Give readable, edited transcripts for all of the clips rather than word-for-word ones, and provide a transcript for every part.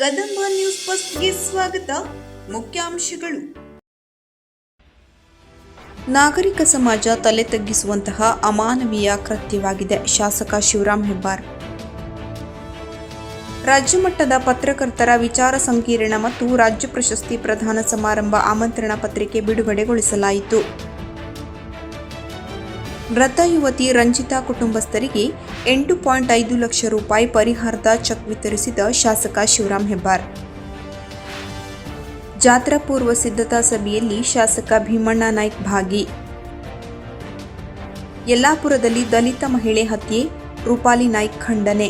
Kadamba news ಫಸ್ಟ್ಗೆ ಸ್ವಾಗತ. ಮುಖ್ಯಾಂಶಗಳು. ನಾಗರಿಕ ಸಮಾಜ ತಲೆ ತಗ್ಗಿಸುವಂತಹ ಅಮಾನವೀಯ ಕೃತ್ಯವಾಗಿದೆ. ಶಾಸಕ ಶಿವರಾಂ ಹೆಬ್ಬಾರ್. ರಾಜ್ಯ ಮಟ್ಟದ ಪತ್ರಕರ್ತರ ವಿಚಾರ ಸಂಕಿರಣ ಮತ್ತು ರಾಜ್ಯ ಪ್ರಶಸ್ತಿ ಪ್ರದಾನ ಸಮಾರಂಭ ಆಮಂತ್ರಣ ಪತ್ರಿಕೆ ಬಿಡುಗಡೆಗೊಳಿಸಲಾಯಿತು. ಮೃತ ಯುವತಿ ರಂಜಿತಾ ಕುಟುಂಬಸ್ಥರಿಗೆ 8.5 ಲಕ್ಷ ರೂಪಾಯಿ ಪರಿಹಾರದ ಚೆಕ್ ವಿತರಿಸಿದ ಶಾಸಕ ಶಿವರಾಂ ಹೆಬ್ಬಾರ್. ಜಾತ್ರಾ ಪೂರ್ವ ಸಿದ್ಧತಾ ಸಭೆಯಲ್ಲಿ ಶಾಸಕ ಭೀಮಣ್ಣ ನಾಯ್ಕ್ ಭಾಗಿ. ಯಲ್ಲಾಪುರದಲ್ಲಿ ದಲಿತ ಮಹಿಳೆ ಹತ್ಯೆ, ರೂಪಾಲಿ ನಾಯ್ಕ್ ಖಂಡನೆ.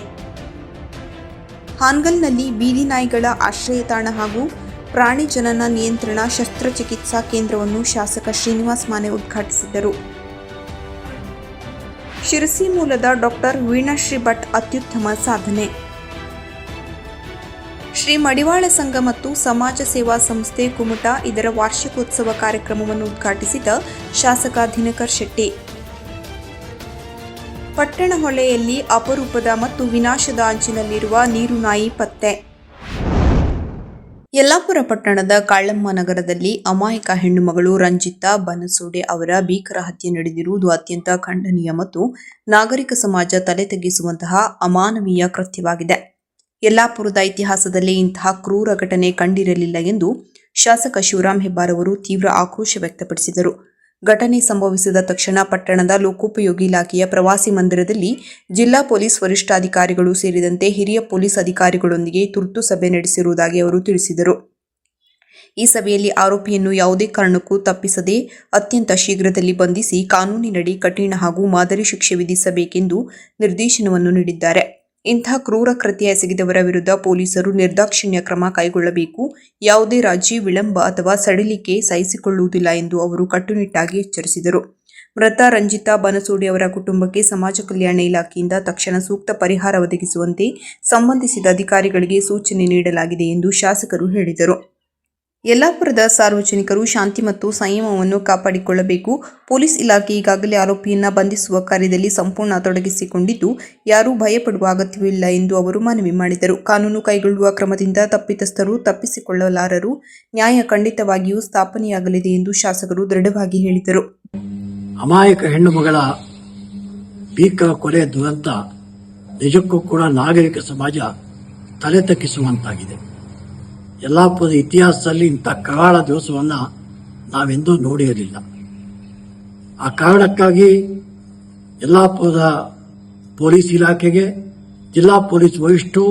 ಹಾನಗಲ್ನಲ್ಲಿ ಬೀದಿ ನಾಯಿಗಳ ಆಶ್ರಯ ತಾಣ ಹಾಗೂ ಪ್ರಾಣಿ ಜನನ ನಿಯಂತ್ರಣ ಶಸ್ತ್ರಚಿಕಿತ್ಸಾ ಕೇಂದ್ರವನ್ನು ಶಾಸಕ ಶ್ರೀನಿವಾಸ್ ಮಾನೆ ಉದ್ಘಾಟಿಸಿದರು. ಶಿರಸಿ ಮೂಲದ ಡಾಕ್ಟರ್ ವೀಣಾಶ್ರೀ ಭಟ್ ಅತ್ಯುತ್ತಮ ಸಾಧನೆ. ಶ್ರೀ ಮಡಿವಾಳ ಸಂಘ ಮತ್ತು ಸಮಾಜ ಸೇವಾ ಸಂಸ್ಥೆ ಕುಮಟಾ ಇದರ ವಾರ್ಷಿಕೋತ್ಸವ ಕಾರ್ಯಕ್ರಮವನ್ನು ಉದ್ಘಾಟಿಸಿದ ಶಾಸಕ ದಿನಕರ್ ಶೆಟ್ಟಿ. ಪಟ್ಟಣಹೊಳೆಯಲ್ಲಿ ಅಪರೂಪದ ಮತ್ತು ವಿನಾಶದ ಅಂಚಿನಲ್ಲಿರುವ ನೀರುನಾಯಿ ಪತ್ತೆ. ಯಲ್ಲಾಪುರ ಪಟ್ಟಣದ ಕಾಳಮ್ಮ ನಗರದಲ್ಲಿ ಅಮಾಯಕ ಹೆಣ್ಣುಮಗಳು ರಂಜಿತಾ ಬನಸೋಡೆ ಅವರ ಭೀಕರ ಹತ್ಯೆ ನಡೆದಿರುವುದು ಅತ್ಯಂತ ಖಂಡನೀಯ ಮತ್ತು ನಾಗರಿಕ ಸಮಾಜ ತಲೆ ತಗ್ಗಿಸುವಂತಹ ಅಮಾನವೀಯ ಕೃತ್ಯವಾಗಿದೆ. ಯಲ್ಲಾಪುರದ ಇತಿಹಾಸದಲ್ಲಿ ಇಂತಹ ಕ್ರೂರ ಘಟನೆ ಕಂಡಿರಲಿಲ್ಲ ಎಂದು ಶಾಸಕ ಶಿವರಾಂ ಹೆಬ್ಬಾರ್ ಅವರು ತೀವ್ರ ಆಕ್ರೋಶ ವ್ಯಕ್ತಪಡಿಸಿದರು. ಘಟನೆ ಸಂಭವಿಸಿದ ತಕ್ಷಣ ಪಟ್ಟಣದ ಲೋಕೋಪಯೋಗಿ ಇಲಾಖೆಯ ಪ್ರವಾಸಿ ಮಂದಿರದಲ್ಲಿ ಜಿಲ್ಲಾ ಪೊಲೀಸ್ ವರಿಷ್ಠಾಧಿಕಾರಿಗಳು ಸೇರಿದಂತೆ ಹಿರಿಯ ಪೊಲೀಸ್ ಅಧಿಕಾರಿಗಳೊಂದಿಗೆ ತುರ್ತು ಸಭೆ ನಡೆಸಿರುವುದಾಗಿ ಅವರು ತಿಳಿಸಿದರು. ಈ ಸಭೆಯಲ್ಲಿ ಆರೋಪಿಯನ್ನು ಯಾವುದೇ ಕಾರಣಕ್ಕೂ ತಪ್ಪಿಸದೆ ಅತ್ಯಂತ ಶೀಘ್ರದಲ್ಲಿ ಬಂಧಿಸಿ ಕಾನೂನಿನಡಿ ಕಠಿಣ ಹಾಗೂ ಮಾದರಿ ಶಿಕ್ಷೆ ವಿಧಿಸಬೇಕೆಂದು ನಿರ್ದೇಶನವನ್ನು ನೀಡಿದ್ದಾರೆ. ಇಂತಹ ಕ್ರೂರ ಕೃತ್ಯ ಎಸಗಿದವರ ವಿರುದ್ಧ ಪೊಲೀಸರು ನಿರ್ದಾಕ್ಷಿಣ್ಯ ಕ್ರಮ ಕೈಗೊಳ್ಳಬೇಕು. ಯಾವುದೇ ರಾಜಿ, ವಿಳಂಬ ಅಥವಾ ಸಡಿಲಿಕೆ ಸಹಿಸಿಕೊಳ್ಳುವುದಿಲ್ಲ ಎಂದು ಅವರು ಕಟ್ಟುನಿಟ್ಟಾಗಿ ಎಚ್ಚರಿಸಿದರು. ಮೃತ ರಂಜಿತಾ ಬನಸೋಡೆ ಅವರ ಕುಟುಂಬಕ್ಕೆ ಸಮಾಜ ಕಲ್ಯಾಣ ಇಲಾಖೆಯಿಂದ ತಕ್ಷಣ ಸೂಕ್ತ ಪರಿಹಾರ ಒದಗಿಸುವಂತೆ ಸಂಬಂಧಿಸಿದ ಅಧಿಕಾರಿಗಳಿಗೆ ಸೂಚನೆ ನೀಡಲಾಗಿದೆ ಎಂದು ಶಾಸಕರು ಹೇಳಿದರು. ಯಲ್ಲಾಪುರದ ಸಾರ್ವಜನಿಕರು ಶಾಂತಿ ಮತ್ತು ಸಂಯಮವನ್ನು ಕಾಪಾಡಿಕೊಳ್ಳಬೇಕು. ಪೊಲೀಸ್ ಇಲಾಖೆ ಈಗಾಗಲೇ ಆರೋಪಿಯನ್ನ ಬಂಧಿಸುವ ಕಾರ್ಯದಲ್ಲಿ ಸಂಪೂರ್ಣ ತೊಡಗಿಸಿಕೊಂಡಿದ್ದು, ಯಾರೂ ಭಯಪಡುವ ಅಗತ್ಯವಿಲ್ಲ ಎಂದು ಅವರು ಮನವಿ ಮಾಡಿದರು. ಕಾನೂನು ಕೈಗೊಳ್ಳುವ ಕ್ರಮದಿಂದ ತಪ್ಪಿತಸ್ಥರು ತಪ್ಪಿಸಿಕೊಳ್ಳಲಾರರು. ನ್ಯಾಯ ಖಂಡಿತವಾಗಿಯೂ ಸ್ಥಾಪನೆಯಾಗಲಿದೆ ಎಂದು ಶಾಸಕರು ದೃಢವಾಗಿ ಹೇಳಿದರು. ಅಮಾಯಕ ಹೆಣ್ಣು ಮಗಳ ಭೀಕರ ಕೊಲೆ ದುರಂತ ನಿಜಕ್ಕೂ ಕೂಡ ನಾಗರಿಕ ಸಮಾಜ ತಲೆ ತಗ್ಗಿಸುವಂತಾಗಿದೆ. ಯಲ್ಲಾಪುರದ ಇತಿಹಾಸದಲ್ಲಿ ಇಂಥ ಕರಾಳ ದಿವಸವನ್ನು ನಾವೆಂದೂ ನೋಡಿರಲಿಲ್ಲ. ಆ ಕಾರಣಕ್ಕಾಗಿ ಯಲ್ಲಾಪುರದ ಪೊಲೀಸ್ ಇಲಾಖೆಗೆ ಜಿಲ್ಲಾ ಪೊಲೀಸ್ ವರಿಷ್ಠರು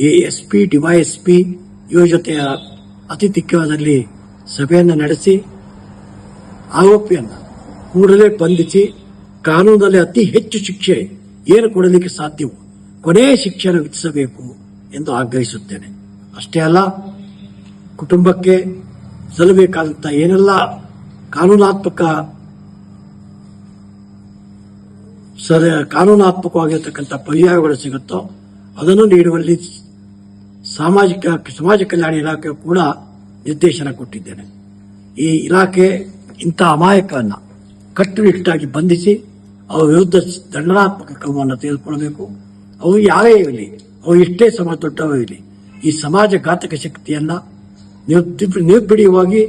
ASP, DYSP ಇವರ ಜೊತೆಯ ಅತಿಥಿತ್ವದಲ್ಲಿ ಸಭೆಯನ್ನು ನಡೆಸಿ ಆರೋಪಿಯನ್ನು ಕೂಡಲೇ ಬಂಧಿಸಿ ಕಾನೂನಲ್ಲಿ ಅತಿ ಹೆಚ್ಚು ಶಿಕ್ಷೆ ಏನು ಕೊಡಲಿಕ್ಕೆ ಸಾಧ್ಯವೋ ಕೊನೆಯ ಶಿಕ್ಷೆಯನ್ನು ವಿಧಿಸಬೇಕು ಎಂದು ಆಗ್ರಹಿಸುತ್ತೇನೆ. ಅಷ್ಟೇ ಅಲ್ಲ, ಕುಟುಂಬಕ್ಕೆ ಸಲ್ಲಬೇಕಾದಂಥ ಏನೆಲ್ಲ ಕಾನೂನಾತ್ಮಕವಾಗಿರತಕ್ಕಂಥ ಪರ್ಯಾಯಗಳು ಸಿಗುತ್ತೋ ಅದನ್ನು ನೀಡುವಲ್ಲಿ ಸಮಾಜ ಕಲ್ಯಾಣ ಇಲಾಖೆ ಕೂಡ ನಿರ್ದೇಶನ ಕೊಟ್ಟಿದ್ದೇನೆ. ಈ ಇಲಾಖೆ ಇಂಥ ಅಮಾಯಕರನ್ನ ಕಟ್ಟುನಿಟ್ಟಾಗಿ ಬಂಧಿಸಿ ಅವರ ವಿರುದ್ಧ ದಂಡನಾತ್ಮಕ ಕ್ರಮವನ್ನು ತೆಗೆದುಕೊಳ್ಳಬೇಕು. ಅವು ಯಾರೇ ಇರಲಿ, ಅವು ಎಷ್ಟೇ ದೊಡ್ಡವರಿರಲಿ, ಈ ಸಮಾಜ ಘಾತಕ ಶಕ್ತಿಯನ್ನ ನಿರ್ಬಿಡಿಯವಾಗಿ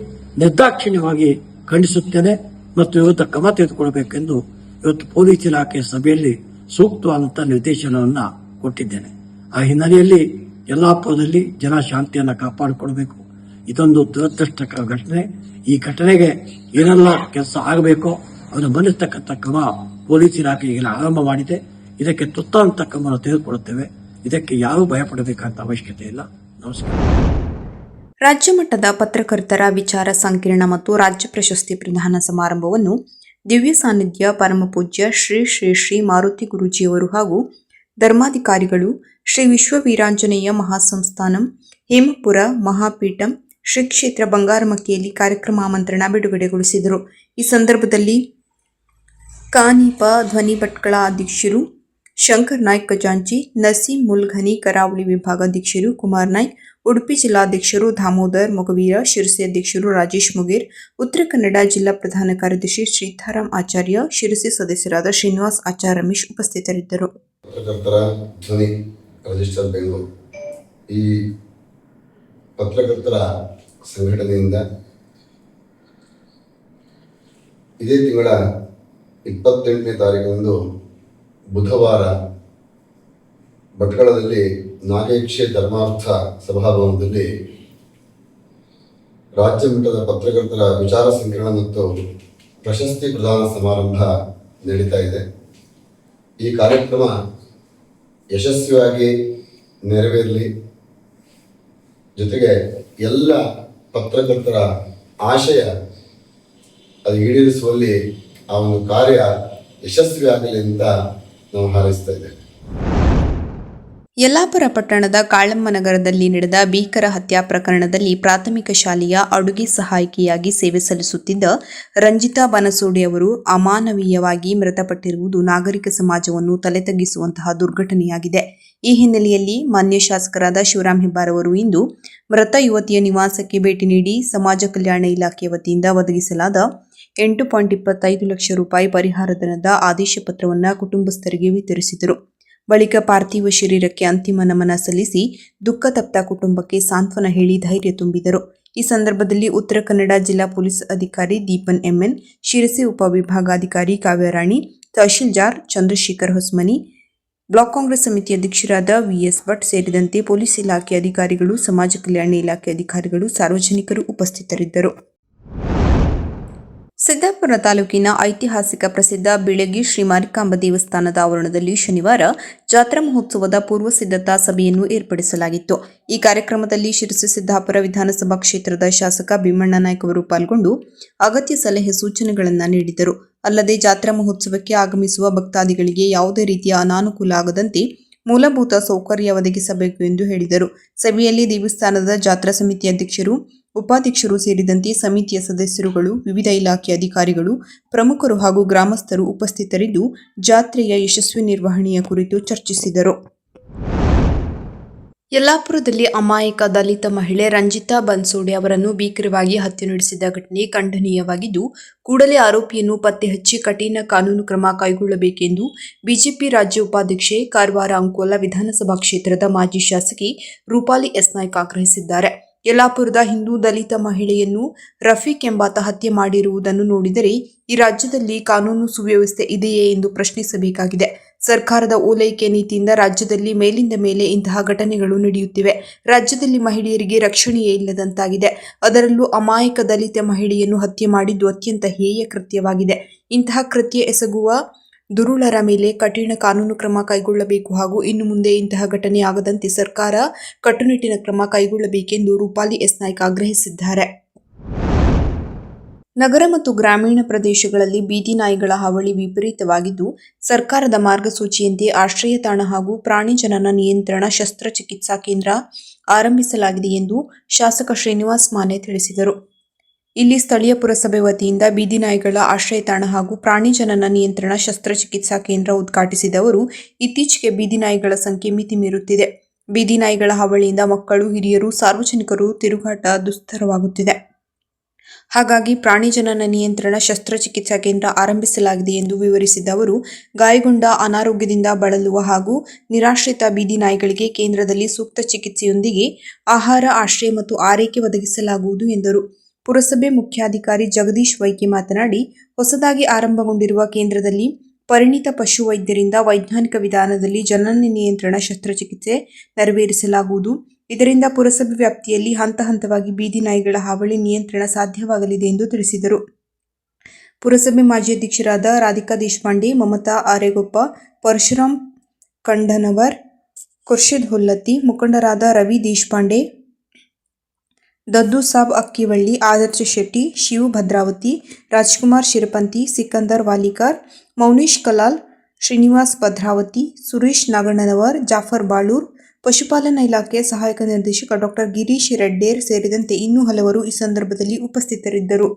ನಿರ್ದಾಕ್ಷಿಣ್ಯವಾಗಿ ಖಂಡಿಸುತ್ತೇನೆ ಮತ್ತು ವಿರುದ್ಧ ಕ್ರಮ ತೆಗೆದುಕೊಳ್ಳಬೇಕೆಂದು ಇವತ್ತು ಪೊಲೀಸ್ ಇಲಾಖೆ ಸಭೆಯಲ್ಲಿ ಸೂಕ್ತವಾದಂತಹ ನಿರ್ದೇಶನವನ್ನು ಕೊಟ್ಟಿದ್ದೇನೆ. ಆ ಹಿನ್ನೆಲೆಯಲ್ಲಿ ಯಲ್ಲಾಪುರದಲ್ಲಿ ಜನ ಶಾಂತಿಯನ್ನು ಕಾಪಾಡಿಕೊಳ್ಳಬೇಕು. ಇದೊಂದು ದುರದೃಷ್ಟಕರ ಘಟನೆ. ಈ ಘಟನೆಗೆ ಏನೆಲ್ಲ ಕೆಲಸ ಆಗಬೇಕೋ ಅದನ್ನು ಮನಿಸ್ತಕ್ಕಂಥ ಕ್ರಮ ಪೊಲೀಸ್ ಇಲಾಖೆ ಈಗ ಆರಂಭ ಮಾಡಿದೆ. ಇದಕ್ಕೆ ತುರ್ತಾದಂಥ ಕ್ರಮವನ್ನು ತೆಗೆದುಕೊಳ್ಳುತ್ತೇವೆ. ಇದಕ್ಕೆ ಯಾರೂ ಭಯಪಡಬೇಕಾದ ಅವಶ್ಯಕತೆ ಇಲ್ಲ. ನಮಸ್ಕಾರ. ರಾಜ್ಯ ಮಟ್ಟದ ಪತ್ರಕರ್ತರ ವಿಚಾರ ಸಂಕಿರಣ ಮತ್ತು ರಾಜ್ಯ ಪ್ರಶಸ್ತಿ ಪ್ರದಾನ ಸಮಾರಂಭವನ್ನು ದಿವ್ಯ ಸಾನ್ನಿಧ್ಯ ಪರಮಪೂಜ್ಯ ಶ್ರೀ ಶ್ರೀ ಶ್ರೀ ಮಾರುತಿ ಗುರೂಜಿಯವರು ಹಾಗೂ ಧರ್ಮಾಧಿಕಾರಿಗಳು ಶ್ರೀ ವಿಶ್ವವೀರಾಂಜನೇಯ ಮಹಾಸಂಸ್ಥಾನಂ ಹೇಮಪುರ ಮಹಾಪೀಠಂ ಶ್ರೀ ಕ್ಷೇತ್ರ ಬಂಗಾರಮಕ್ಕಿಯಲ್ಲಿ ಕಾರ್ಯಕ್ರಮ ಆಮಂತ್ರಣ ಬಿಡುಗಡೆಗೊಳಿಸಿದರು. ಈ ಸಂದರ್ಭದಲ್ಲಿ ಕಾನೀಪ ಧ್ವನಿ ಭಟ್ಕಳ ಅಧ್ಯಕ್ಷರು ಶಂಕರ್ ನಾಯ್ಕ್ ಖಜಾಂಚಿ, ನಸೀಂ ಮುಲ್ಘನಿ ಕರಾವಳಿ ವಿಭಾಗ ಅಧ್ಯಕ್ಷರು ಕುಮಾರ್ ನಾಯ್ಕ್, ಉಡುಪಿ ಜಿಲ್ಲಾಧ್ಯಕ್ಷರು ದಾಮೋದರ್ ಮೊಗವೀರ, ಶಿರಸಿ ಅಧ್ಯಕ್ಷರು ರಾಜೇಶ್ ಮುಗೇರ್, ಉತ್ತರ ಕನ್ನಡ ಜಿಲ್ಲಾ ಪ್ರಧಾನ ಕಾರ್ಯದರ್ಶಿ ಶ್ರೀಧರಾಮ್ ಆಚಾರ್ಯ, ಶಿರಸಿ ಸದಸ್ಯರಾದ ಶ್ರೀನಿವಾಸ್ ಆಚಾರ್ ರಮೇಶ್ ಉಪಸ್ಥಿತರಿದ್ದರು. ಧ್ವನಿ ರಿಜಿಸ್ಟರ್ ಬೆಂಗಳೂರು ಈ ಪತ್ರಕರ್ತರ ಸಂಘಟನೆಯಿಂದ ಇದೇ ತಿಂಗಳ 28ನೇ ತಾರೀಕಂದು ಬುಧವಾರ ಭಟ್ಕಳದಲ್ಲಿ ನಾಗೇಕ್ಷೆ ಧರ್ಮಾರ್ಥ ಸಭಾಭವನದಲ್ಲಿ ರಾಜ್ಯ ಮಟ್ಟದ ಪತ್ರಕರ್ತರ ವಿಚಾರ ಸಂಕಿರಣ ಮತ್ತು ಪ್ರಶಸ್ತಿ ಪ್ರದಾನ ಸಮಾರಂಭ ನಡೀತಾ ಇದೆ. ಈ ಕಾರ್ಯಕ್ರಮ ಯಶಸ್ವಿಯಾಗಿ ನೆರವೇರಲಿ, ಜೊತೆಗೆ ಎಲ್ಲ ಪತ್ರಕರ್ತರ ಆಶಯ ಅದು ಈಡೇರಿಸುವಲ್ಲಿ ಆ ಒಂದು ಕಾರ್ಯ ಯಶಸ್ವಿಯಾಗಲಿ ಅಂತ ನಾವು ಹಾರೈಸ್ತಾ ಇದ್ದೇವೆ. ಯಲ್ಲಾಪುರ ಪಟ್ಟಣದ ಕಾಳಮ್ಮ ನಗರದಲ್ಲಿ ನಡೆದ ಭೀಕರ ಹತ್ಯಾ ಪ್ರಕರಣದಲ್ಲಿ ಪ್ರಾಥಮಿಕ ಶಾಲೆಯ ಅಡುಗೆ ಸಹಾಯಕಿಯಾಗಿ ಸೇವೆ ಸಲ್ಲಿಸುತ್ತಿದ್ದ ರಂಜಿತಾ ಬನಸೋಡೆ ಅವರು ಅಮಾನವೀಯವಾಗಿ ಮೃತಪಟ್ಟಿರುವುದು ನಾಗರಿಕ ಸಮಾಜವನ್ನು ತಲೆತಗ್ಗಿಸುವಂತಹ ದುರ್ಘಟನೆಯಾಗಿದೆ. ಈ ಹಿನ್ನೆಲೆಯಲ್ಲಿ ಮಾನ್ಯ ಶಾಸಕರಾದ ಶಿವರಾಂ ಹೆಬ್ಬಾರ್ ಅವರು ಇಂದು ಮೃತ ಯುವತಿಯ ನಿವಾಸಕ್ಕೆ ಭೇಟಿ ನೀಡಿ ಸಮಾಜ ಕಲ್ಯಾಣ ಇಲಾಖೆ ವತಿಯಿಂದ ಒದಗಿಸಲಾದ 8.25 ಲಕ್ಷ ರೂಪಾಯಿ ಪರಿಹಾರ ಧನದ ಆದೇಶ ಪತ್ರವನ್ನು ಕುಟುಂಬಸ್ಥರಿಗೆ ವಿತರಿಸಿದರು. ಬಳಿಕ ಪಾರ್ಥಿವ ಶರೀರಕ್ಕೆ ಅಂತಿಮ ನಮನ ಸಲ್ಲಿಸಿ ದುಃಖ ತಪ್ತ ಕುಟುಂಬಕ್ಕೆ ಸಾಂತ್ವನ ಹೇಳಿ ಧೈರ್ಯ ತುಂಬಿದರು. ಈ ಸಂದರ್ಭದಲ್ಲಿ ಉತ್ತರ ಕನ್ನಡ ಜಿಲ್ಲಾ ಪೊಲೀಸ್ ಅಧಿಕಾರಿ ದೀಪನ್ ಎಂಎನ್, ಶಿರಸಿ ಉಪವಿಭಾಗಾಧಿಕಾರಿ ಕಾವ್ಯರಾಣಿ, ತಹಶೀಲ್ದಾರ್ ಚಂದ್ರಶೇಖರ್ ಹೊಸ್ಮನಿ, ಬ್ಲಾಕ್ ಕಾಂಗ್ರೆಸ್ ಸಮಿತಿ ಅಧ್ಯಕ್ಷರಾದ ವಿಎಸ್ ಭಟ್ ಸೇರಿದಂತೆ ಪೊಲೀಸ್ ಇಲಾಖೆ ಅಧಿಕಾರಿಗಳು, ಸಮಾಜ ಕಲ್ಯಾಣ ಇಲಾಖೆ ಅಧಿಕಾರಿಗಳು, ಸಾರ್ವಜನಿಕರು ಉಪಸ್ಥಿತರಿದ್ದರು. ಸಿದ್ದಾಪುರ ತಾಲೂಕಿನ ಐತಿಹಾಸಿಕ ಪ್ರಸಿದ್ಧ ಬೀಳಗಿ ಶ್ರೀ ಮಾರಿಕಾಂಬಾ ದೇವಸ್ಥಾನದ ಆವರಣದಲ್ಲಿ ಶನಿವಾರ ಜಾತ್ರಾ ಮಹೋತ್ಸವದ ಪೂರ್ವ ಸಿದ್ಧತಾ ಸಭೆಯನ್ನು ಏರ್ಪಡಿಸಲಾಗಿತ್ತು. ಈ ಕಾರ್ಯಕ್ರಮದಲ್ಲಿ ಶಿರಸಿ ಸಿದ್ದಾಪುರ ವಿಧಾನಸಭಾ ಕ್ಷೇತ್ರದ ಶಾಸಕ ಭೀಮಣ್ಣ ನಾಯ್ಕ ಅವರು ಪಾಲ್ಗೊಂಡು ಅಗತ್ಯ ಸಲಹೆ ಸೂಚನೆಗಳನ್ನು ನೀಡಿದರು. ಅಲ್ಲದೆ ಜಾತ್ರಾ ಮಹೋತ್ಸವಕ್ಕೆ ಆಗಮಿಸುವ ಭಕ್ತಾದಿಗಳಿಗೆ ಯಾವುದೇ ರೀತಿಯ ಅನಾನುಕೂಲ ಆಗದಂತೆ ಮೂಲಭೂತ ಸೌಕರ್ಯ ಒದಗಿಸಬೇಕು ಎಂದು ಹೇಳಿದರು. ಸಭೆಯಲ್ಲಿ ದೇವಸ್ಥಾನದ ಜಾತ್ರಾ ಸಮಿತಿ ಅಧ್ಯಕ್ಷರು, ಉಪಾಧ್ಯಕ್ಷರು ಸೇರಿದಂತೆ ಸಮಿತಿಯ ಸದಸ್ಯರುಗಳು, ವಿವಿಧ ಇಲಾಖೆ ಅಧಿಕಾರಿಗಳು, ಪ್ರಮುಖರು ಹಾಗೂ ಗ್ರಾಮಸ್ಥರು ಉಪಸ್ಥಿತರಿದ್ದು ಜಾತ್ರೆಯ ಯಶಸ್ವಿ ನಿರ್ವಹಣೆಯ ಕುರಿತು ಚರ್ಚಿಸಿದರು. ಯಲ್ಲಾಪುರದಲ್ಲಿ ಅಮಾಯಕ ದಲಿತ ಮಹಿಳೆ ರಂಜಿತಾ ಬನ್ಸೋಡೆ ಅವರನ್ನು ಭೀಕರವಾಗಿ ಹತ್ಯೆ ನಡೆಸಿದ ಘಟನೆ ಖಂಡನೀಯವಾಗಿದ್ದು, ಕೂಡಲೇ ಆರೋಪಿಯನ್ನು ಪತ್ತೆ ಹಚ್ಚಿ ಕಠಿಣ ಕಾನೂನು ಕ್ರಮ ಕೈಗೊಳ್ಳಬೇಕೆಂದು ಬಿಜೆಪಿ ರಾಜ್ಯ ಉಪಾಧ್ಯಕ್ಷೆ, ಕಾರವಾರ ಅಂಕೋಲ ವಿಧಾನಸಭಾ ಕ್ಷೇತ್ರದ ಮಾಜಿ ಶಾಸಕಿ ರೂಪಾಲಿ ಎಸ್ ನಾಯ್ಕ ಆಗ್ರಹಿಸಿದ್ದಾರೆ. ಯಲ್ಲಾಪುರದ ಹಿಂದೂ ದಲಿತ ಮಹಿಳೆಯನ್ನು ರಫೀಕ್ ಎಂಬಾತ ಹತ್ಯೆ ಮಾಡಿರುವುದನ್ನು ನೋಡಿದರೆ ಈ ರಾಜ್ಯದಲ್ಲಿ ಕಾನೂನು ಸುವ್ಯವಸ್ಥೆ ಇದೆಯೇ ಎಂದು ಪ್ರಶ್ನಿಸಬೇಕಾಗಿದೆ. ಸರ್ಕಾರದ ಓಲೈಕೆ ನೀತಿಯಿಂದ ರಾಜ್ಯದಲ್ಲಿ ಮೇಲಿಂದ ಮೇಲೆ ಇಂತಹ ಘಟನೆಗಳು ನಡೆಯುತ್ತಿವೆ. ರಾಜ್ಯದಲ್ಲಿ ಮಹಿಳೆಯರಿಗೆ ರಕ್ಷಣೆಯೇ ಇಲ್ಲದಂತಾಗಿದೆ. ಅದರಲ್ಲೂ ಅಮಾಯಕ ದಲಿತ ಮಹಿಳೆಯನ್ನು ಹತ್ಯೆ ಮಾಡಿದ್ದು ಅತ್ಯಂತ ಹೇಯ ಕೃತ್ಯವಾಗಿದೆ. ಇಂತಹ ಕೃತ್ಯ ಎಸಗುವ ದುರುಳರ ಮೇಲೆ ಕಠಿಣ ಕಾನೂನು ಕ್ರಮ ಕೈಗೊಳ್ಳಬೇಕು ಹಾಗೂ ಇನ್ನು ಮುಂದೆ ಇಂತಹ ಘಟನೆ ಆಗದಂತೆ ಸರ್ಕಾರ ಕಟ್ಟುನಿಟ್ಟಿನ ಕ್ರಮ ಕೈಗೊಳ್ಳಬೇಕೆಂದು ರೂಪಾಲಿ ಎಸ್ ನಾಯ್ಕ ಆಗ್ರಹಿಸಿದ್ದಾರೆ. ನಗರ ಮತ್ತು ಗ್ರಾಮೀಣ ಪ್ರದೇಶಗಳಲ್ಲಿ ಬೀದಿ ನಾಯಿಗಳ ಹಾವಳಿ ವಿಪರೀತವಾಗಿದ್ದು, ಸರ್ಕಾರದ ಮಾರ್ಗಸೂಚಿಯಂತೆ ಆಶ್ರಯ ತಾಣ ಹಾಗೂ ಪ್ರಾಣಿ ಜನನ ನಿಯಂತ್ರಣ ಶಸ್ತ್ರಚಿಕಿತ್ಸಾ ಕೇಂದ್ರ ಆರಂಭಿಸಲಾಗಿದೆ ಎಂದು ಶಾಸಕ ಶ್ರೀನಿವಾಸ್ ಮಾನೆ ತಿಳಿಸಿದರು. ಇಲ್ಲಿ ಸ್ಥಳೀಯ ಪುರಸಭೆ ವತಿಯಿಂದ ಬೀದಿ ನಾಯಿಗಳ ಆಶ್ರಯ ತಾಣ ಹಾಗೂ ಪ್ರಾಣಿ ಜನನ ನಿಯಂತ್ರಣ ಶಸ್ತ್ರಚಿಕಿತ್ಸಾ ಕೇಂದ್ರ ಉದ್ಘಾಟಿಸಿದ ಅವರು, ಇತ್ತೀಚೆಗೆ ಬೀದಿ ನಾಯಿಗಳ ಸಂಖ್ಯೆ ಮಿತಿ ಮೀರುತ್ತಿದೆ. ಬೀದಿ ನಾಯಿಗಳ ಹಾವಳಿಯಿಂದ ಮಕ್ಕಳು, ಹಿರಿಯರು, ಸಾರ್ವಜನಿಕರು ತಿರುಗಾಟ ದುಸ್ತರವಾಗುತ್ತಿದೆ. ಹಾಗಾಗಿ ಪ್ರಾಣಿ ಜನನ ನಿಯಂತ್ರಣ ಶಸ್ತ್ರಚಿಕಿತ್ಸಾ ಕೇಂದ್ರ ಆರಂಭಿಸಲಾಗಿದೆ ಎಂದು ವಿವರಿಸಿದ ಅವರು, ಗಾಯಗೊಂಡ, ಅನಾರೋಗ್ಯದಿಂದ ಬಳಲುವ ಹಾಗೂ ನಿರಾಶ್ರಿತ ಬೀದಿ ನಾಯಿಗಳಿಗೆ ಕೇಂದ್ರದಲ್ಲಿ ಸೂಕ್ತ ಚಿಕಿತ್ಸೆಯೊಂದಿಗೆ ಆಹಾರ, ಆಶ್ರಯ ಮತ್ತು ಆರೈಕೆ ಒದಗಿಸಲಾಗುವುದು ಎಂದರು. ಪುರಸಭೆ ಮುಖ್ಯಾಧಿಕಾರಿ ಜಗದೀಶ್ ವೈಕೆ ಮಾತನಾಡಿ, ಹೊಸದಾಗಿ ಆರಂಭಗೊಂಡಿರುವ ಕೇಂದ್ರದಲ್ಲಿ ಪರಿಣಿತ ಪಶು ವೈದ್ಯರಿಂದ ವೈಜ್ಞಾನಿಕ ವಿಧಾನದಲ್ಲಿ ಜನನ ನಿಯಂತ್ರಣ ಶಸ್ತ್ರಚಿಕಿತ್ಸೆ ನೆರವೇರಿಸಲಾಗುವುದು. ಇದರಿಂದ ಪುರಸಭೆ ವ್ಯಾಪ್ತಿಯಲ್ಲಿ ಹಂತ ಹಂತವಾಗಿ ಬೀದಿ ನಾಯಿಗಳ ಹಾವಳಿ ನಿಯಂತ್ರಣ ಸಾಧ್ಯವಾಗಲಿದೆ ಎಂದು ತಿಳಿಸಿದರು. ಪುರಸಭೆ ಮಾಜಿ ಅಧ್ಯಕ್ಷರಾದ ರಾಧಿಕಾ ದೇಶಪಾಂಡೆ, ಮಮತಾ ಆರೇಗೊಪ್ಪ, ಪರಶುರಾಮ್ ಕಂಡನವರ್, ಖುರ್ಷಿದ್ ಹುಲ್ಲತ್ತಿ, ಮುಖಂಡರಾದ ರವಿ ದೇಶಪಾಂಡೆ, ದದ್ದು ಸಾಬ್ ಅಕ್ಕಿವಳ್ಳಿ, ಆದರ್ಶ ಶೆಟ್ಟಿ, ಶಿವು ಭದ್ರಾವತಿ, ರಾಜ್ಕುಮಾರ್ ಶಿರಪಂತಿ, ಸಿಕಂದರ್ ವಾಲಿಕಾರ್, ಮೌನೇಶ್ ಕಲಾಲ್, ಶ್ರೀನಿವಾಸ್ ಭದ್ರಾವತಿ, ಸುರೇಶ್ ನಾಗಣ್ಣನವರ್, ಜಾಫರ್ ಬಾಳೂರ್, ಪಶುಪಾಲನಾ ಇಲಾಖೆಯ ಸಹಾಯಕ ನಿರ್ದೇಶಕ ಡಾ ಗಿರೀಶ್ ರೆಡ್ಡೇರ್ ಸೇರಿದಂತೆ ಇನ್ನೂ ಹಲವರು ಈ ಸಂದರ್ಭದಲ್ಲಿ ಉಪಸ್ಥಿತರಿದ್ದರು.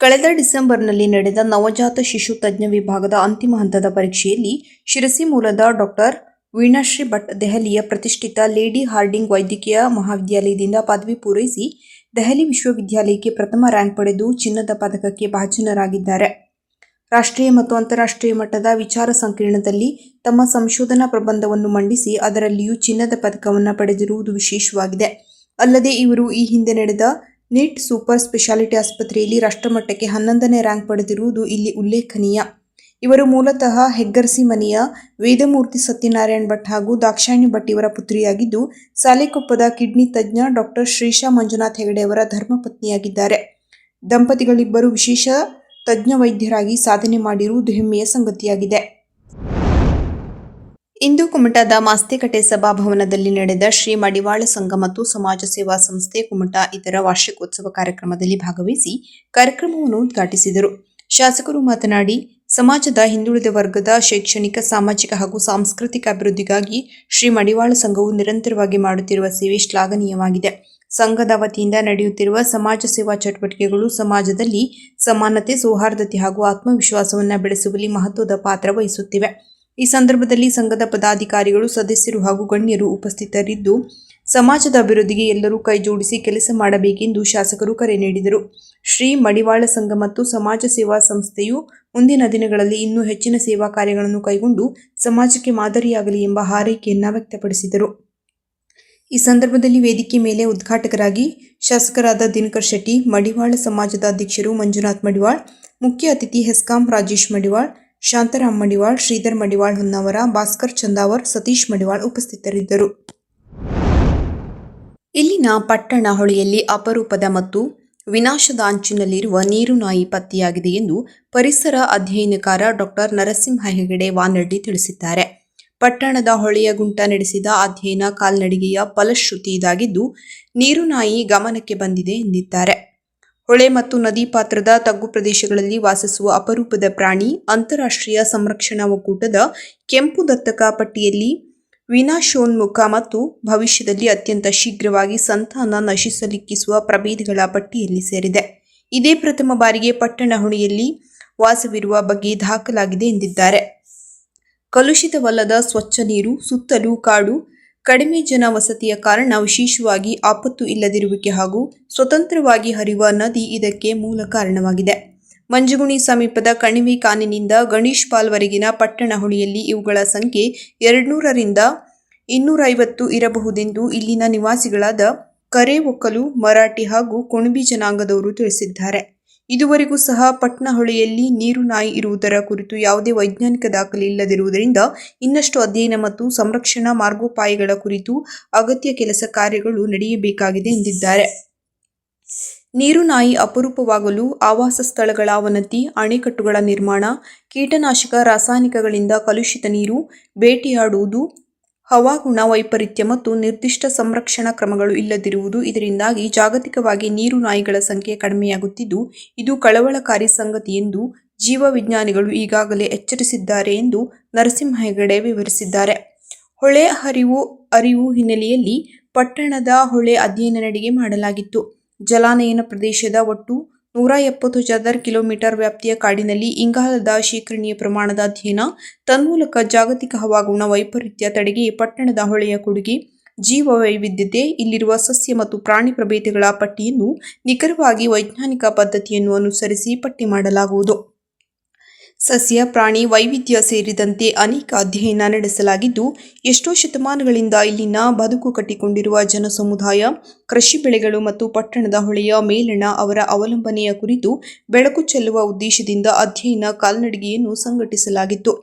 ಕಳೆದ ಡಿಸೆಂಬರ್ನಲ್ಲಿ ನಡೆದ ನವಜಾತ ಶಿಶು ತಜ್ಞ ವಿಭಾಗದ ಅಂತಿಮ ಹಂತದ ಪರೀಕ್ಷೆಯಲ್ಲಿ ಶಿರಸಿ ಮೂಲದ ಡಾ ವೀಣಾಶ್ರೀ ಭಟ್ ದೆಹಲಿಯ ಪ್ರತಿಷ್ಠಿತ ಲೇಡಿ ಹಾರ್ಡಿಂಗ್ ವೈದ್ಯಕೀಯ ಮಹಾವಿದ್ಯಾಲಯದಿಂದ ಪದವಿ ಪೂರೈಸಿ ದೆಹಲಿ ವಿಶ್ವವಿದ್ಯಾಲಯಕ್ಕೆ ಪ್ರಥಮ ರ್ಯಾಂಕ್ ಪಡೆದು ಚಿನ್ನದ ಪದಕಕ್ಕೆ ಭಾಜನರಾಗಿದ್ದಾರೆ. ರಾಷ್ಟ್ರೀಯ ಮತ್ತು ಅಂತಾರಾಷ್ಟ್ರೀಯ ಮಟ್ಟದ ವಿಚಾರ ಸಂಕಿರಣದಲ್ಲಿ ತಮ್ಮ ಸಂಶೋಧನಾ ಪ್ರಬಂಧವನ್ನು ಮಂಡಿಸಿ ಅದರಲ್ಲಿಯೂ ಚಿನ್ನದ ಪದಕವನ್ನು ಪಡೆದಿರುವುದು ವಿಶೇಷವಾಗಿದೆ. ಅಲ್ಲದೆ ಇವರು ಈ ಹಿಂದೆ ನಡೆದ ನೀಟ್ ಸೂಪರ್ ಸ್ಪೆಷಾಲಿಟಿ ಆಸ್ಪತ್ರೆಯಲ್ಲಿ ರಾಷ್ಟ್ರಮಟ್ಟಕ್ಕೆ 11ನೇ ರ್ಯಾಂಕ್ ಪಡೆದಿರುವುದು ಇಲ್ಲಿ ಉಲ್ಲೇಖನೀಯ. ಇವರು ಮೂಲತಃ ಹೆಗ್ಗರ್ಸಿ ಮನೆಯ ವೇದಮೂರ್ತಿ ಸತ್ಯನಾರಾಯಣ್ ಭಟ್ ಹಾಗೂ ದಾಕ್ಷಾಯಿಣಿ ಭಟ್ ಇವರ ಪುತ್ರಿಯಾಗಿದ್ದು, ಸಾಲೆಕೊಪ್ಪದ ಕಿಡ್ನಿ ತಜ್ಞ ಡಾಕ್ಟರ್ ಶ್ರೀಶಾ ಮಂಜುನಾಥ್ ಹೆಗಡೆ ಅವರ ಧರ್ಮಪತ್ನಿಯಾಗಿದ್ದಾರೆ. ದಂಪತಿಗಳಿಬ್ಬರು ವಿಶೇಷ ತಜ್ಞ ವೈದ್ಯರಾಗಿ ಸಾಧನೆ ಮಾಡಿರುವುದು ಹೆಮ್ಮೆಯ ಸಂಗತಿಯಾಗಿದೆ. ಇಂದು ಕುಮಟಾದ ಮಾಸ್ತಿಕಟ್ಟೆ ಸಭಾಭವನದಲ್ಲಿ ನಡೆದ ಶ್ರೀ ಮಡಿವಾಳ ಸಂಘ ಮತ್ತು ಸಮಾಜ ಸೇವಾ ಸಂಸ್ಥೆ ಕುಮಟಾ ಇದರ ವಾರ್ಷಿಕೋತ್ಸವ ಕಾರ್ಯಕ್ರಮದಲ್ಲಿ ಭಾಗವಹಿಸಿ ಕಾರ್ಯಕ್ರಮವನ್ನು ಉದ್ಘಾಟಿಸಿದರು. ಶಾಸಕರು ಮಾತನಾಡಿ, ಸಮಾಜದ ಹಿಂದುಳಿದ ವರ್ಗದ ಶೈಕ್ಷಣಿಕ, ಸಾಮಾಜಿಕ ಹಾಗೂ ಸಾಂಸ್ಕೃತಿಕ ಅಭಿವೃದ್ಧಿಗಾಗಿ ಶ್ರೀ ಮಡಿವಾಳ ಸಂಘವು ನಿರಂತರವಾಗಿ ಮಾಡುತ್ತಿರುವ ಸೇವೆ ಶ್ಲಾಘನೀಯವಾಗಿದೆ. ಸಂಘದ ವತಿಯಿಂದ ನಡೆಯುತ್ತಿರುವ ಸಮಾಜ ಸೇವಾ ಚಟುವಟಿಕೆಗಳು ಸಮಾಜದಲ್ಲಿ ಸಮಾನತೆ, ಸೌಹಾರ್ದತೆ ಹಾಗೂ ಆತ್ಮವಿಶ್ವಾಸವನ್ನು ಬೆಳೆಸುವಲ್ಲಿ ಮಹತ್ವದ ಪಾತ್ರ ವಹಿಸುತ್ತಿವೆ. ಈ ಸಂದರ್ಭದಲ್ಲಿ ಸಂಘದ ಪದಾಧಿಕಾರಿಗಳು, ಸದಸ್ಯರು ಹಾಗೂ ಗಣ್ಯರು ಉಪಸ್ಥಿತರಿದ್ದು, ಸಮಾಜದ ಅಭಿವೃದ್ಧಿಗೆ ಎಲ್ಲರೂ ಕೈಜೋಡಿಸಿ ಕೆಲಸ ಮಾಡಬೇಕೆಂದು ಶಾಸಕರು ಕರೆ ನೀಡಿದರು. ಶ್ರೀ ಮಡಿವಾಳ ಸಂಘ ಮತ್ತು ಸಮಾಜ ಸೇವಾ ಸಂಸ್ಥೆಯು ಮುಂದಿನ ದಿನಗಳಲ್ಲಿ ಇನ್ನೂ ಹೆಚ್ಚಿನ ಸೇವಾ ಕಾರ್ಯಗಳನ್ನು ಕೈಗೊಂಡು ಸಮಾಜಕ್ಕೆ ಮಾದರಿಯಾಗಲಿ ಎಂಬ ಹಾರೈಕೆಯನ್ನು ವ್ಯಕ್ತಪಡಿಸಿದರು. ಈ ಸಂದರ್ಭದಲ್ಲಿ ವೇದಿಕೆ ಮೇಲೆ ಉದ್ಘಾಟಕರಾಗಿ ಶಾಸಕರಾದ ದಿನಕರ್ ಶೆಟ್ಟಿ, ಮಡಿವಾಳ ಸಮಾಜದ ಅಧ್ಯಕ್ಷರು ಮಂಜುನಾಥ್ ಮಡಿವಾಳ್, ಮುಖ್ಯ ಅತಿಥಿ ಹೆಸ್ಕಾಂ ರಾಜೇಶ್ ಮಡಿವಾಳ್, ಶಾಂತರಾಮ್ ಮಡಿವಾಳ್, ಶ್ರೀಧರ್ ಮಡಿವಾಳ್ ಹೊನ್ನಾವರ, ಭಾಸ್ಕರ್ ಚಂದಾವರ್, ಸತೀಶ್ ಮಡಿವಾಳ್ ಉಪಸ್ಥಿತರಿದ್ದರು. ಇಲ್ಲಿನ ಪಟ್ಟಣ ಹೊಳೆಯಲ್ಲಿ ಅಪರೂಪದ ಮತ್ತು ವಿನಾಶದ ಅಂಚಿನಲ್ಲಿರುವ ನೀರುನಾಯಿ ಪತ್ತೆಯಾಗಿದೆ ಎಂದು ಪರಿಸರ ಅಧ್ಯಯನಕಾರ ಡಾಕ್ಟರ್ ನರಸಿಂಹ ಹೆಗಡೆ ವಾನಡ್ಡಿ ತಿಳಿಸಿದ್ದಾರೆ. ಪಟ್ಟಣದ ಹೊಳೆಯ ಗುಂಟ ನಡೆಸಿದ ಅಧ್ಯಯನ ಕಾಲ್ನಡಿಗೆಯ ಫಲಶ್ರುತಿ ಇದಾಗಿದ್ದು, ನೀರುನಾಯಿ ಗಮನಕ್ಕೆ ಬಂದಿದೆ ಎಂದಿದ್ದಾರೆ. ಹೊಳೆ ಮತ್ತು ನದಿ ಪಾತ್ರದ ತಗ್ಗು ಪ್ರದೇಶಗಳಲ್ಲಿ ವಾಸಿಸುವ ಅಪರೂಪದ ಪ್ರಾಣಿ ಅಂತಾರಾಷ್ಟ್ರೀಯ ಸಂರಕ್ಷಣಾ ಒಕ್ಕೂಟದ ಕೆಂಪು ದತ್ತಕ ಪಟ್ಟಿಯಲ್ಲಿ ವಿನಾಶೋನ್ಮುಖ ಮತ್ತು ಭವಿಷ್ಯದಲ್ಲಿ ಅತ್ಯಂತ ಶೀಘ್ರವಾಗಿ ಸಂತಾನ ನಶಿಸಲಿಕ್ಕಿಸುವ ಪ್ರಭೇದಗಳ ಪಟ್ಟಿಯಲ್ಲಿ ಸೇರಿದೆ. ಇದೇ ಪ್ರಥಮ ಬಾರಿಗೆ ಪಟ್ಟಣ ಹೊಳೆಯಲ್ಲಿ ವಾಸವಿರುವ ಬಗ್ಗೆ ದಾಖಲಾಗಿದೆ ಎಂದಿದ್ದಾರೆ. ಕಲುಷಿತವಲ್ಲದ ಸ್ವಚ್ಛ ನೀರು, ಸುತ್ತಲೂ ಕಾಡು, ಕಡಿಮೆ ಜನ ವಸತಿಯ ಕಾರಣ ವಿಶೇಷವಾಗಿ ಆಪತ್ತು ಇಲ್ಲದಿರುವಿಕೆ ಹಾಗೂ ಸ್ವತಂತ್ರವಾಗಿ ಹರಿಯುವ ನದಿ ಇದಕ್ಕೆ ಮೂಲ ಕಾರಣವಾಗಿದೆ. ಮಂಜುಗುಣಿ ಸಮೀಪದ ಕಣಿವೆ ಕಾನಿನಿಂದ ಗಣೇಶ್ ಪಾಲ್ವರೆಗಿನ ಪಟ್ಟಣ ಹೊಳೆಯಲ್ಲಿ ಇವುಗಳ ಸಂಖ್ಯೆ 200ರಿಂದ 250 ಇರಬಹುದೆಂದು ಇಲ್ಲಿನ ನಿವಾಸಿಗಳಾದ ಕರೆ ಒಕ್ಕಲು, ಮರಾಠಿ ಹಾಗೂ ಕುಣಬಿ ಜನಾಂಗದವರು ತಿಳಿಸಿದ್ದಾರೆ. ಇದುವರೆಗೂ ಸಹ ಪಟ್ಟಣ ಹೊಳೆಯಲ್ಲಿ ನೀರುನಾಯಿ ಇರುವುದರ ಕುರಿತು ಯಾವುದೇ ವೈಜ್ಞಾನಿಕ ದಾಖಲೆ ಇಲ್ಲದಿರುವುದರಿಂದ ಇನ್ನಷ್ಟು ಅಧ್ಯಯನ ಮತ್ತು ಸಂರಕ್ಷಣಾ ಮಾರ್ಗೋಪಾಯಗಳ ಕುರಿತು ಅಗತ್ಯ ಕೆಲಸ ಕಾರ್ಯಗಳು ನಡೆಯಬೇಕಾಗಿದೆ ಎಂದಿದ್ದಾರೆ. ನೀರುನಾಯಿ ಅಪರೂಪವಾಗಲು ಆವಾಸ ಸ್ಥಳಗಳ ಅವನತಿ, ಅಣೆಕಟ್ಟುಗಳ ನಿರ್ಮಾಣ, ಕೀಟನಾಶಕ, ರಾಸಾಯನಿಕಗಳಿಂದ ಕಲುಷಿತ ನೀರು, ಬೇಟೆಯಾಡುವುದು, ಹವಾಗುಣ ವೈಪರೀತ್ಯ ಮತ್ತು ನಿರ್ದಿಷ್ಟ ಸಂರಕ್ಷಣಾ ಕ್ರಮಗಳು ಇಲ್ಲದಿರುವುದು ಇದರಿಂದಾಗಿ ಜಾಗತಿಕವಾಗಿ ನೀರುನಾಯಿಗಳ ಸಂಖ್ಯೆ ಕಡಿಮೆಯಾಗುತ್ತಿದ್ದು, ಇದು ಕಳವಳಕಾರಿ ಸಂಗತಿ ಎಂದು ಜೀವವಿಜ್ಞಾನಿಗಳು ಈಗಾಗಲೇ ಎಚ್ಚರಿಸಿದ್ದಾರೆ ಎಂದು ನರಸಿಂಹ ಹೆಗಡೆ ವಿವರಿಸಿದ್ದಾರೆ. ಹೊಳೆ ಅರಿವು ಹಿನ್ನೆಲೆಯಲ್ಲಿ ಪಟ್ಟಣದ ಹೊಳೆ ಅಧ್ಯಯನ ನಡಿಗೆ ಮಾಡಲಾಗಿತ್ತು. ಜಲಾನಯನ ಪ್ರದೇಶದ ಒಟ್ಟು 170 ಚದರ ಕಿಲೋಮೀಟರ್ ವ್ಯಾಪ್ತಿಯ ಕಾಡಿನಲ್ಲಿ ಇಂಗಾಲದ ಶೇಖರಣೆಯ ಪ್ರಮಾಣದ ಅಧ್ಯಯನ, ತನ್ಮೂಲಕ ಜಾಗತಿಕ ಹವಾಗುಣ ವೈಪರೀತ್ಯ ತಡೆಗೆ ಪಟ್ಟಣದ ಹೊಳೆಯ ಕೊಡುಗೆ, ಜೀವ ವೈವಿಧ್ಯತೆ, ಇಲ್ಲಿರುವ ಸಸ್ಯ ಮತ್ತು ಪ್ರಾಣಿ ಪ್ರಭೇದಗಳ ಪಟ್ಟಿಯನ್ನು ನಿಖರವಾಗಿ ವೈಜ್ಞಾನಿಕ ಪದ್ಧತಿಯನ್ನು ಅನುಸರಿಸಿ ಪಟ್ಟಿ ಮಾಡಲಾಗುವುದು. ಸಸ್ಯ, ಪ್ರಾಣಿ ವೈವಿಧ್ಯ ಸೇರಿದಂತೆ ಅನೇಕ ಅಧ್ಯಯನ ನಡೆಸಲಾಗಿದ್ದು, ಎಷ್ಟೋ ಶತಮಾನಗಳಿಂದ ಇಲ್ಲಿನ ಬದುಕು ಕಟ್ಟಿಕೊಂಡಿರುವ ಜನಸಮುದಾಯ, ಕೃಷಿ ಬೆಳೆಗಳು ಮತ್ತು ಪಟ್ಟಣದ ಹೊಳೆಯ ಮೇಲಣ ಅವರ ಅವಲಂಬನೆಯ ಕುರಿತು ಬೆಳಕು ಚೆಲ್ಲುವ ಉದ್ದೇಶದಿಂದ ಅಧ್ಯಯನ ಕಾಲ್ನಡಿಗೆಯನ್ನು ಸಂಘಟಿಸಲಾಗಿತ್ತು.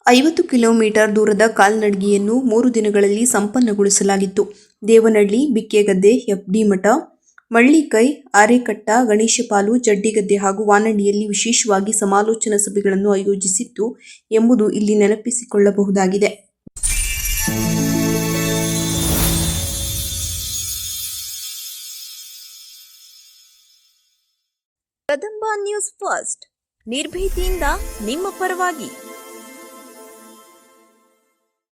50 ಕಿಲೋಮೀಟರ್ ದೂರದ ಕಾಲ್ನಡಿಗೆಯನ್ನು 3 ದಿನಗಳಲ್ಲಿ ಸಂಪನ್ನಗೊಳಿಸಲಾಗಿತ್ತು. ದೇವನಹಳ್ಳಿ, ಬಿಕ್ಕೆಗದ್ದೆ, ಎಫ್ಡಿ ಮಠ, ಮಳ್ಳಿಕೈ, ಆರೇಕಟ್ಟ, ಗಣೇಶಪಾಲು, ಜಡ್ಡಿಗದ್ದೆ ಹಾಗೂ ವಾನಹಳ್ಳಿಯಲ್ಲಿ ವಿಶೇಷವಾಗಿ ಸಮಾಲೋಚನಾ ಸಭೆಗಳನ್ನು ಆಯೋಜಿಸಿತ್ತು ಎಂಬುದು ಇಲ್ಲಿ ನೆನಪಿಸಿಕೊಳ್ಳಬಹುದಾಗಿದೆ. ಕದಂಬ ನ್ಯೂಸ್ ಫಸ್ಟ್, ನಿರ್ಭೀತಿಯಿಂದ ನಿಮ್ಮ ಪರವಾಗಿ.